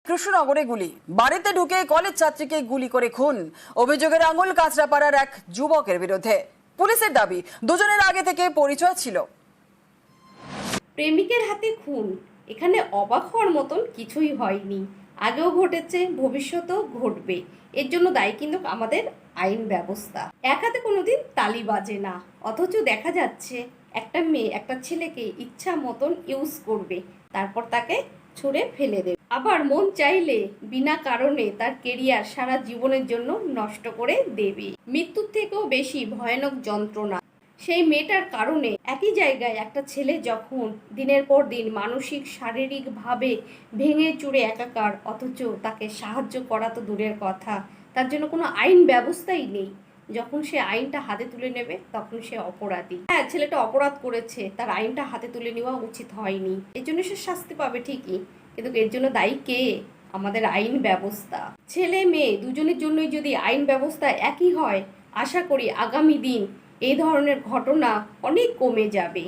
কৃষ্ণনগরে গুলি, বাড়িতে ঢুকে কলেজ ছাত্রীকে গুলি করে খুন। অভিযোগের আঙুল কাঁচরাপাড়ার এক যুবকের বিরুদ্ধে। পুলিশের দাবি, দুজনের আগে থেকে পরিচয় ছিল। প্রেমিকের হাতে খুন, এখানে অবাক হওয়ার মতন কিছুই হয়নি। আগেও ঘটেছে, ভবিষ্যতেও ঘটবে। এর জন্য দায়ী কিন্তু আমাদের আইন ব্যবস্থা। এক হাতে কোনোদিন তালি বাজে না, অথচ দেখা যাচ্ছে একটা মেয়ে একটা ছেলেকে ইচ্ছা মতন ইউজ করবে, তারপর তাকে ছুঁড়ে ফেলে দেবে। আবার মন চাইলে বিনা কারণে তার কেরিয়ার সারা জীবনের জন্য নষ্ট করে দেবে। মৃত্যুর থেকেও বেশি ভয়ানক যন্ত্রণা সেই মেয়েটার কারণে। একই জায়গায় একটা ছেলে যখন দিনের পর দিন মানসিক শারীরিকভাবে ভেঙে চুরে একাকার, অথচ তাকে সাহায্য করা তো দূরের কথা, তার জন্য কোনো আইন ব্যবস্থাই নেই। যখন সে আইনটা হাতে তুলে নেবে তখন সে অপরাধী। হ্যাঁ, ছেলেটা অপরাধ করেছে, তার আইনটা হাতে তুলে নেওয়া উচিত হয়নি, এর জন্য সে শাস্তি পাবে ঠিকই, কিন্তু এর জন্য দায়ী কে? আমাদের আইন ব্যবস্থা। ছেলে মেয়ে দুজনের জন্যই যদি আইন ব্যবস্থা একই হয়, আশা করি আগামী দিন এই ধরনের ঘটনা অনেক কমে যাবে।